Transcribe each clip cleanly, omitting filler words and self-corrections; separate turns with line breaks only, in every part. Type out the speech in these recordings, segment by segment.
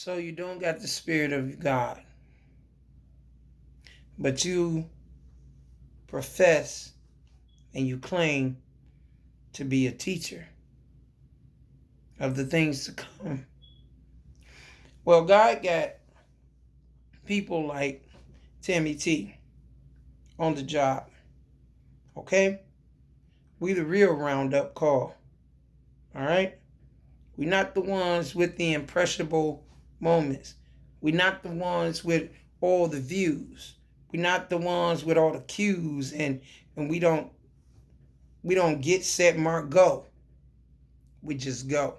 So you don't got the Spirit of God, but you profess and you claim to be a teacher of the things to come. Well, God got people like Tammy T on the job. Okay? We the real roundup call. All right? We're not the ones with the impressionable moments. We're not the ones with all the views. We're not the ones with all the cues, and we don't get set, mark, go. We just go.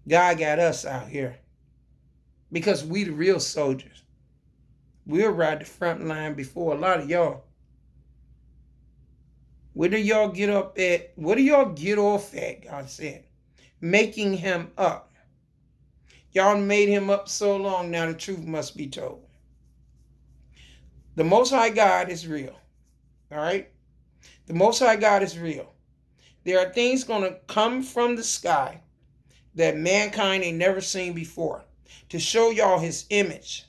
God got us out here because we the real soldiers. We'll ride the front line before a lot of y'all. Where do y'all get up at? What do y'all get off at? God said, making him up. Y'all made him up so long, now the truth must be told. The Most High God is real. All right? The Most High God is real. There are things going to come from the sky that mankind ain't never seen before to show y'all his image.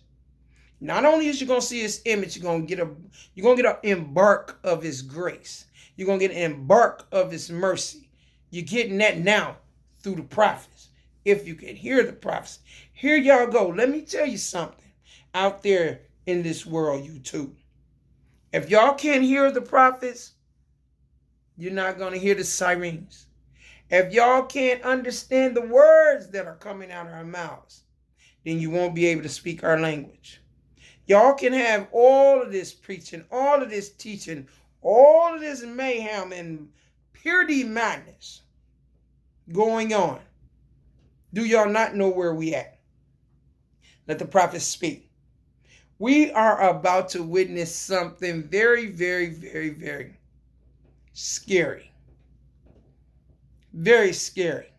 Not only is you going to see his image, you're going to get an embark of his grace. You're going to get an embark of his mercy. You're getting that now through the prophets. If you can hear the prophets. Here y'all go. Let me tell you something out there in this world, you too. If y'all can't hear the prophets, you're not going to hear the sirens. If y'all can't understand the words that are coming out of our mouths, then you won't be able to speak our language. Y'all can have all of this preaching, all of this teaching, all of this mayhem and purity madness going on. Do y'all not know where we at? Let the prophets speak. We are about to witness something very, very, very, very scary. Very scary.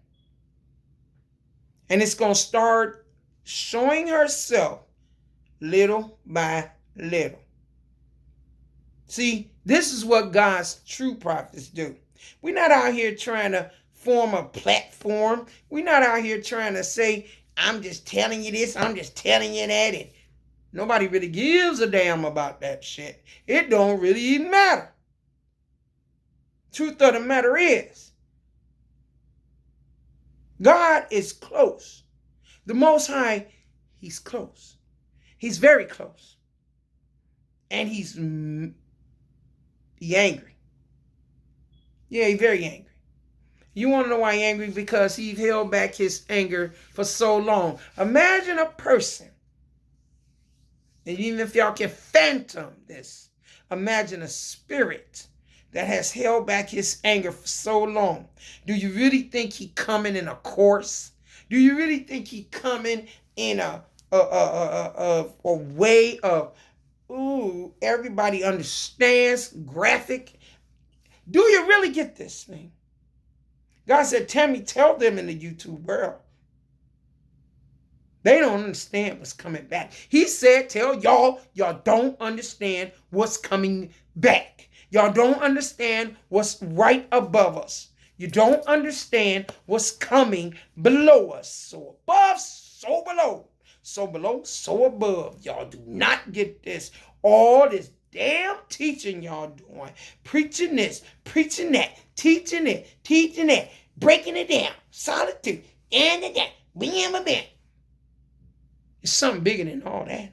And it's going to start showing herself little by little. See, this is what God's true prophets do. We're not out here trying to form a platform. We're not out here trying to say, I'm just telling you this, I'm just telling you that. And nobody really gives a damn about that shit. It don't really even matter. Truth of the matter is, God is close. The Most High, he's close. He's very close. And he's angry. Yeah, he's very angry. You want to know why he's angry? Because he held back his anger for so long. Imagine a person, and even if y'all can phantom this, imagine a spirit that has held back his anger for so long. Do you really think he coming in a course? Do you really think he coming in a way of, everybody understands, graphic? Do you really get this thing? God said, Tammy, tell them in the YouTube world. They don't understand what's coming back. He said, tell y'all don't understand what's coming back. Y'all don't understand what's right above us. You don't understand what's coming below us. So above, so below. So below, so above. Y'all do not get this. All this damn teaching y'all doing. Preaching this, preaching that, teaching it, teaching that, breaking it down. Solitude, and that, bam. It's something bigger than all that.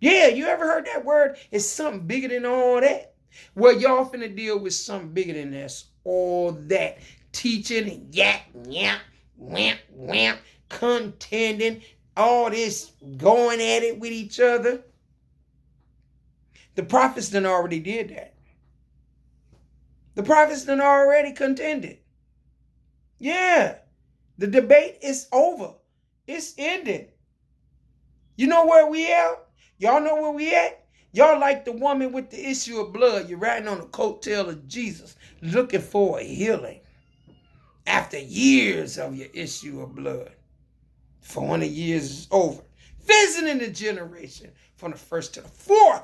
Yeah, you ever heard that word? It's something bigger than all that. Well, y'all finna deal with something bigger than this. All that teaching and whamp, contending, all this going at it with each other. The prophets done already did that. The prophets done already contended. Yeah, the debate is over. It's ended. You know where we at? Y'all know where we at? Y'all like the woman with the issue of blood. You're riding on the coattail of Jesus, looking for a healing. After years of your issue of blood. 400 years is over. Visiting the generation from the first to the fourth.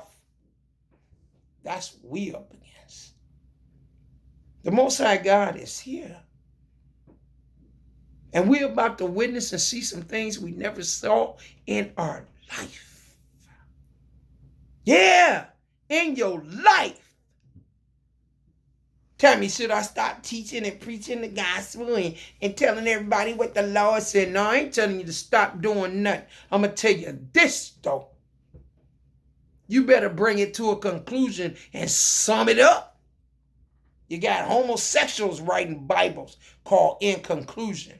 That's what we up against. The Most High God is here. And we're about to witness and see some things we never saw in our life. Yeah, in your life. Tell me, should I stop teaching and preaching the gospel and telling everybody what the Lord said? No, I ain't telling you to stop doing nothing. I'm going to tell you this, though. You better bring it to a conclusion and sum it up. You got homosexuals writing Bibles called In Conclusion.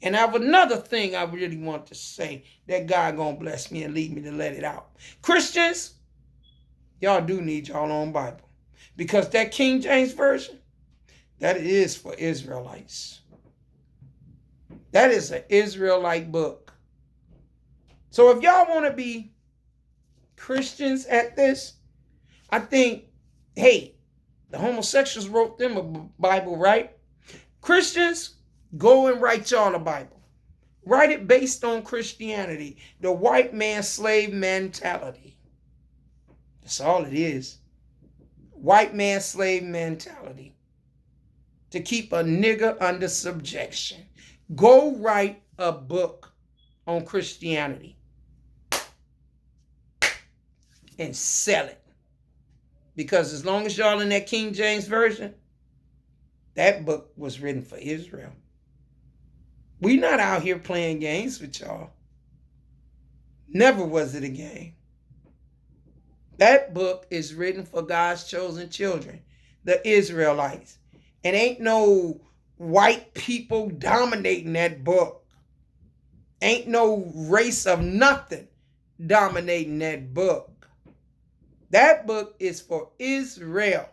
And I have another thing I really want to say that God gonna bless me and lead me to let it out. Christians, y'all do need y'all own Bible. Because that King James Version, that is for Israelites. That is an Israelite book. So if y'all want to be Christians at this, I think, hey, the homosexuals wrote them a Bible, right? Christians, go and write y'all a Bible. Write it based on Christianity, the white man slave mentality. That's all it is. White man slave mentality. To keep a nigger under subjection. Go write a book on Christianity. And sell it. Because as long as y'all in that King James Version, that book was written for Israel. We not out here playing games with y'all. Never was it a game. That book is written for God's chosen children, the Israelites. And ain't no white people dominating that book. Ain't no race of nothing dominating that book. That book is for Israel.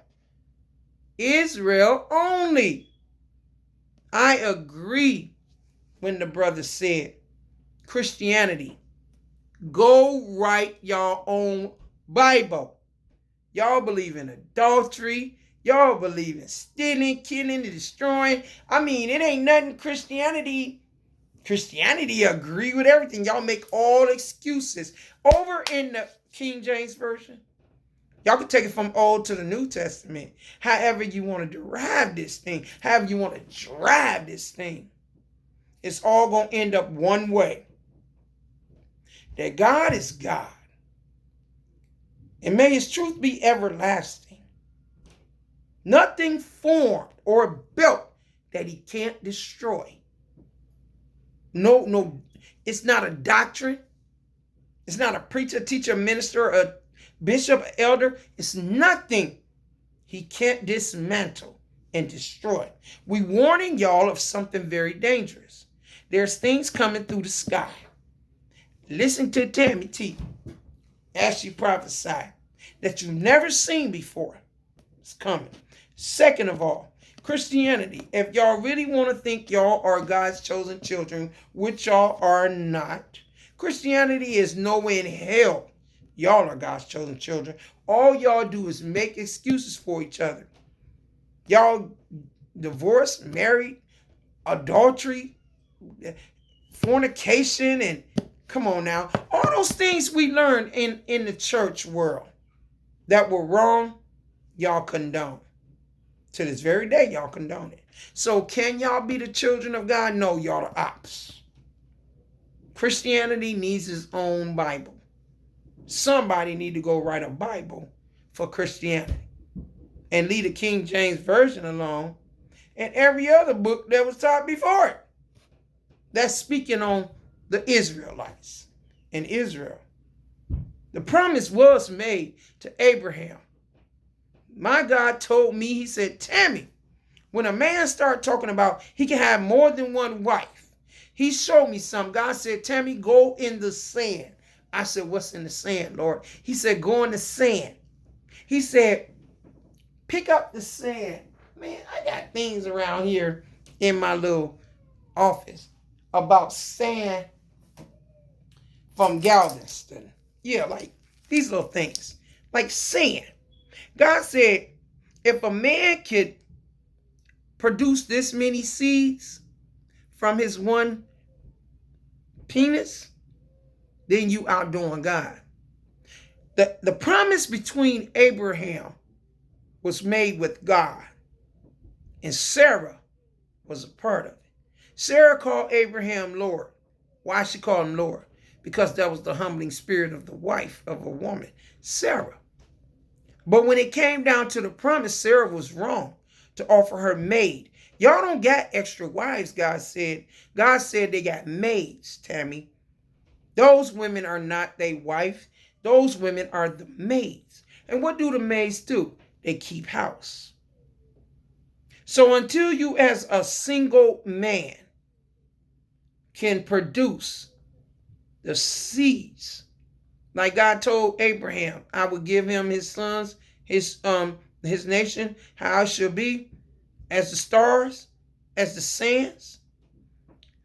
Israel only. I agree when the brother said, Christianity, go write your own Bible. Y'all believe in adultery. Y'all believe in stealing, killing, and destroying. I mean, it ain't nothing Christianity agree with everything. Y'all make all excuses. Over in the King James Version, y'all can take it from Old to the New Testament. However you want to derive this thing. However you want to drive this thing. It's all going to end up one way. That God is God. And may his truth be everlasting. Nothing formed or built that he can't destroy. No, it's not a doctrine. It's not a preacher, teacher, minister, a bishop, elder. It's nothing he can't dismantle and destroy. We warning y'all of something very dangerous. There's things coming through the sky. Listen to Tammy T. As she prophesied that you've never seen before. It's coming. Second of all, Christianity. If y'all really want to think y'all are God's chosen children, which y'all are not, Christianity is nowhere in hell. Y'all are God's chosen children. All y'all do is make excuses for each other. Y'all divorced, married, adultery, fornication, and come on now. All those things we learned in the church world that were wrong, y'all condone. To this very day, y'all condone it. So can y'all be the children of God? No, y'all are ops. Christianity needs its own Bible. Somebody need to go write a Bible for Christianity. And leave the King James Version alone. And every other book that was taught before it. That's speaking on the Israelites in Israel. The promise was made to Abraham. My God told me, he said, Tammy, when a man start talking about he can have more than one wife, he showed me something. God said, Tammy, go in the sand. I said, what's in the sand, Lord? He said, go in the sand. He said, pick up the sand. Man, I got things around here in my little office about sand from Galveston. Yeah, like these little things. Like sand. God said, if a man could produce this many seeds from his one penis, then you outdoing God. The promise between Abraham was made with God. And Sarah was a part of it. Sarah called Abraham Lord. Why she called him Lord? Because that was the humbling spirit of the wife of a woman, Sarah. But when it came down to the promise, Sarah was wrong to offer her maid. Y'all don't got extra wives, God said. God said they got maids, Tammy. Those women are not their wife. Those women are the maids. And what do the maids do? They keep house. So until you as a single man can produce the seeds, like God told Abraham, I would give him his sons, his nation, how it shall be, as the stars, as the sands.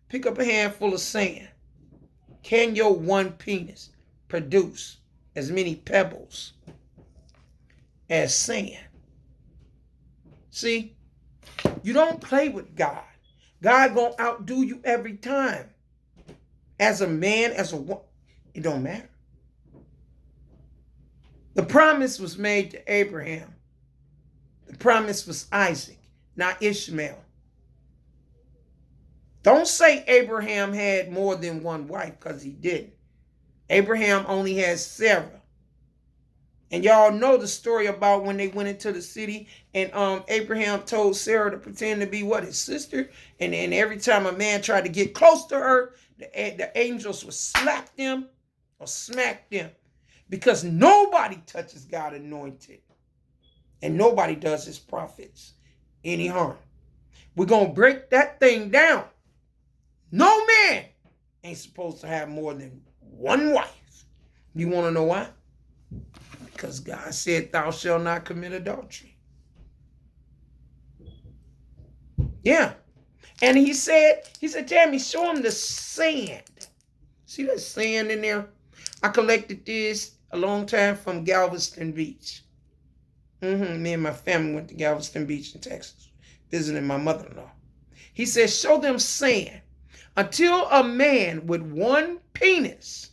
Pick up a handful of sand. Can your one penis produce as many pebbles as sand? See, you don't play with God. God gonna outdo you every time. As a man, as a woman, it don't matter. The promise was made to Abraham. The promise was Isaac, not Ishmael. Don't say Abraham had more than one wife, because he didn't. Abraham only had Sarah. And y'all know the story about when they went into the city and Abraham told Sarah to pretend to be what, his sister? And every time a man tried to get close to her, the angels would slap them or smack them. Because nobody touches God anointed. And nobody does his prophets any harm. We're going to break that thing down. No man ain't supposed to have more than one wife. You want to know why? Because God said, thou shalt not commit adultery. Yeah. And he said, Tammy, show him the sand. See that sand in there? I collected this a long time from Galveston Beach. Me and my family went to Galveston Beach in Texas, visiting my mother-in-law. He said, show them sand. Until a man with one penis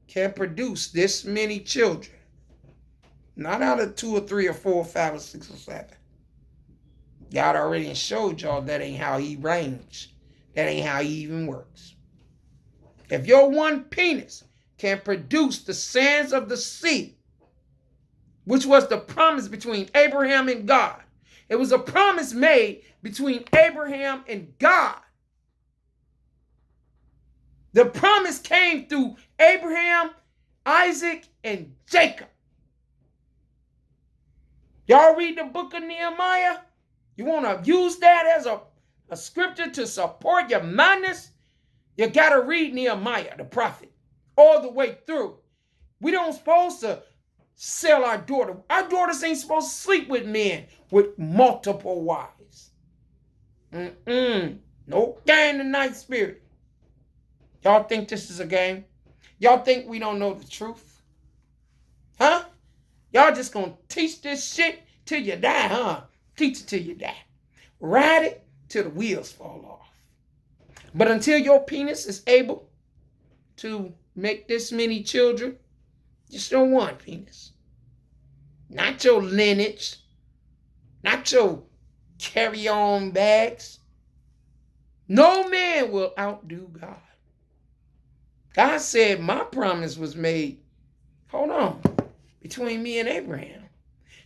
can produce this many children, not out of 2 or 3 or 4 or 5 or 6 or 7. God already showed y'all that ain't how he reigns. That ain't how he even works. If your one penis can produce the sands of the sea, which was the promise between Abraham and God. It was a promise made between Abraham and God. The promise came through Abraham, Isaac, and Jacob. Y'all read the book of Nehemiah? You want to use that as a scripture to support your madness? You got to read Nehemiah, the prophet, all the way through. We don't supposed to sell our daughter. Our daughters ain't supposed to sleep with men with multiple wives. No game tonight, spirit. Y'all think this is a game? Y'all think we don't know the truth? Huh? Y'all just gonna teach this shit till you die, huh? Teach it till you die. Ride it till the wheels fall off. But until your penis is able to make this many children, just don't want penis. Not your lineage. Not your carry-on bags. No man will outdo God. God said my promise was made, hold on, between me and Abraham.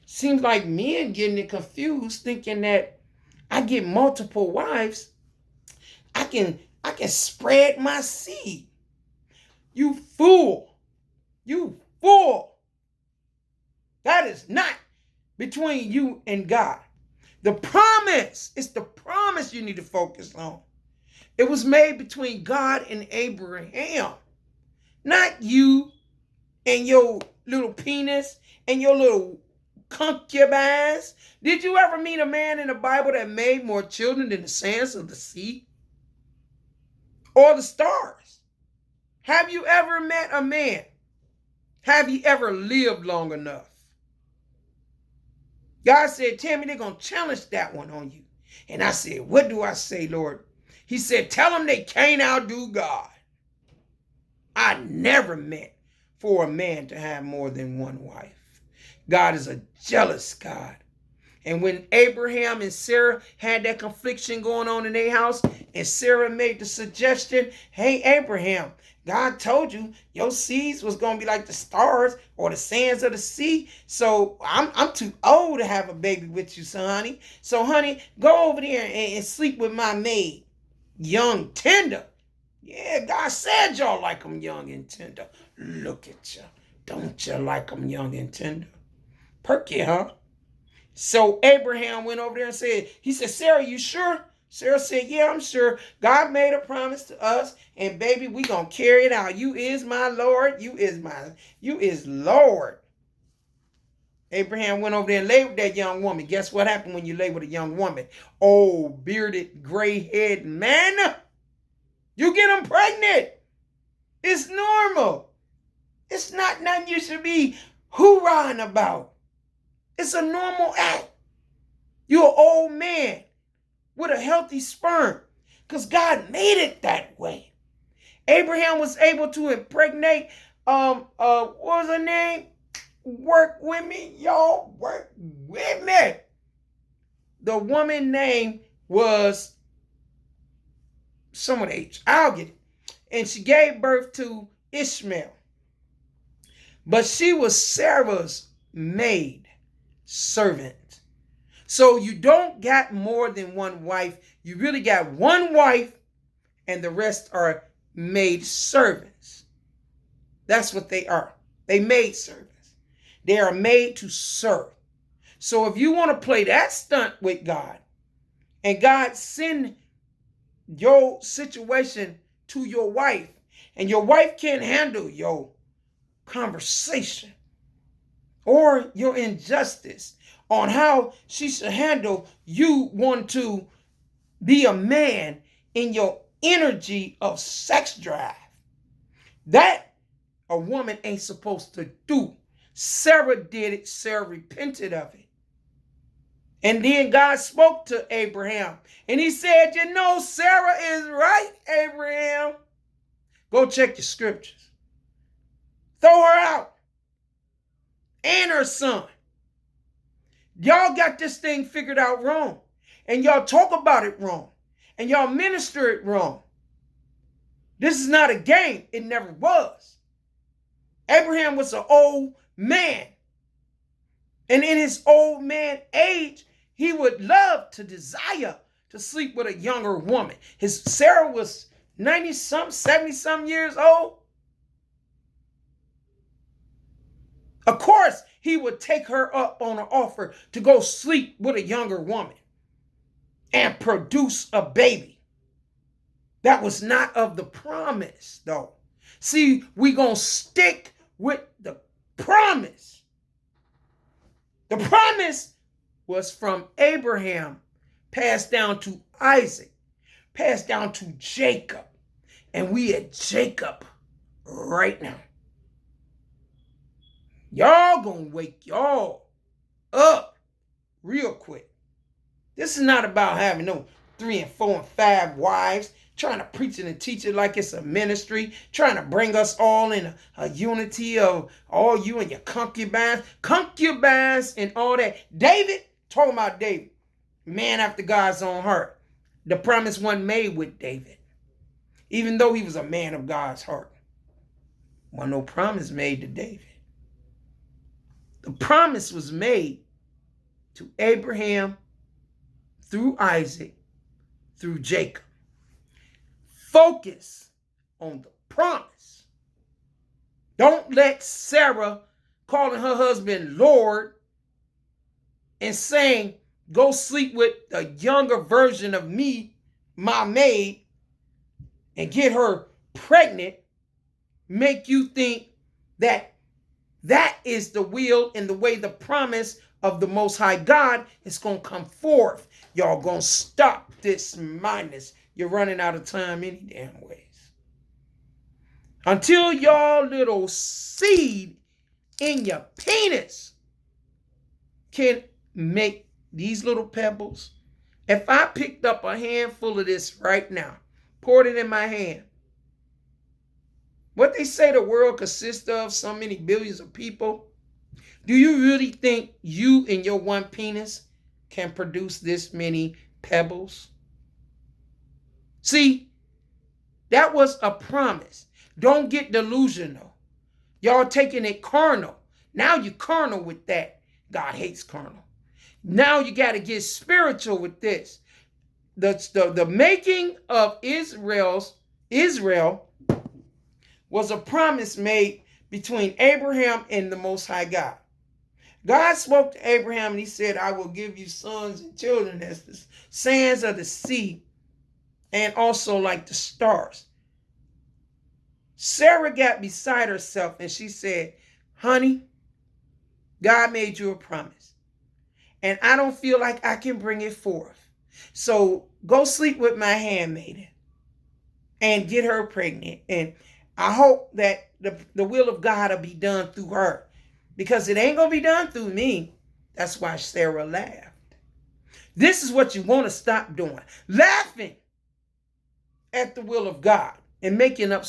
Seems like men getting it confused, thinking that I get multiple wives, I can spread my seed. You fool. You fool. That is not between you and God. The promise, it's the promise you need to focus on. It was made between God and Abraham. Not you and your little penis and your little concubines. Did you ever meet a man in the Bible that made more children than the sands of the sea? Or the stars? Have you ever met a man? Have you ever lived long enough? God said, Tammy, they're going to challenge that one on you. And I said, what do I say, Lord? He said, tell them they can't outdo God. I never meant for a man to have more than one wife. God is a jealous God. And when Abraham and Sarah had that confliction going on in their house, and Sarah made the suggestion, hey, Abraham, God told you your seeds was going to be like the stars or the sands of the sea. So I'm too old to have a baby with you, son, honey. So, honey, go over there and sleep with my maid, young, tender. Yeah, God said y'all like them young and tender. Look at you. Don't you like them young and tender? Perky, huh? So Abraham went over there and said, he said, Sarah, you sure? Sarah said, yeah, I'm sure. God made a promise to us, and baby, we gonna carry it out. You is my Lord. You is Lord. Abraham went over there and lay with that young woman. Guess what happened when you lay with a young woman? Oh, bearded, gray-haired man. You get them pregnant. It's normal. It's not nothing you should be hoorahing about. It's a normal act. You're an old man with a healthy sperm because God made it that way. Abraham was able to impregnate, what was her name? Work with me, y'all. Work with me. The woman name was someone H. I'll get it. And she gave birth to Ishmael. But she was Sarah's maid servant. So you don't got more than one wife. You really got one wife and the rest are maid servants. That's what they are. They maid servants. They are made to serve. So if you want to play that stunt with God and God send your situation to your wife and your wife can't handle your conversation or your injustice on how she should handle you want to be a man in your energy of sex drive, that a woman ain't supposed to do. Sarah did it. Sarah repented of it. And then God spoke to Abraham and he said, you know, Sarah is right, Abraham. Go check your scriptures. Throw her out. And her son. Y'all got this thing figured out wrong. And y'all talk about it wrong. And y'all minister it wrong. This is not a game. It never was. Abraham was an old man. And in his old man age, he would love to desire to sleep with a younger woman. Sarah was 90-something, 70-something years old. Of course, he would take her up on an offer to go sleep with a younger woman and produce a baby. That was not of the promise, though. See, we gonna stick with the promise. The promise was from Abraham, passed down to Isaac, passed down to Jacob. And we at Jacob right now. Y'all gonna wake y'all up real quick. This is not about having no 3 and 4 and 5 wives, trying to preach it and teach it like it's a ministry, trying to bring us all in a unity of all you and your concubines and all that. David, talking about David, man after God's own heart. The promise wasn't made with David, even though he was a man of God's heart. Wasn't no promise made to David. The promise was made to Abraham through Isaac, through Jacob. Focus on the promise. Don't let Sarah calling her husband Lord and saying, go sleep with a younger version of me, my maid, and get her pregnant, make you think that that is the will and the way the promise of the Most High God is going to come forth. Y'all going to stop this madness. You're running out of time any damn ways. Until y'all little seed in your penis can make these little pebbles. If I picked up a handful of this right now, poured it in my hand, what they say the world consists of, so many billions of people, do you really think you and your one penis can produce this many pebbles? See, that was a promise. Don't get delusional. Y'all taking it carnal. Now you carnal with that. God hates carnal. Now you got to get spiritual with this. The making of Israel was a promise made between Abraham and the Most High God. God spoke to Abraham and he said, I will give you sons and children as the sands of the sea and also like the stars. Sarah got beside herself and she said, honey, God made you a promise and I don't feel like I can bring it forth. So go sleep with my handmaiden and get her pregnant. And I hope that the will of God will be done through her, because it ain't going to be done through me. That's why Sarah laughed. This is what you want to stop doing. Laughing at the will of God and making up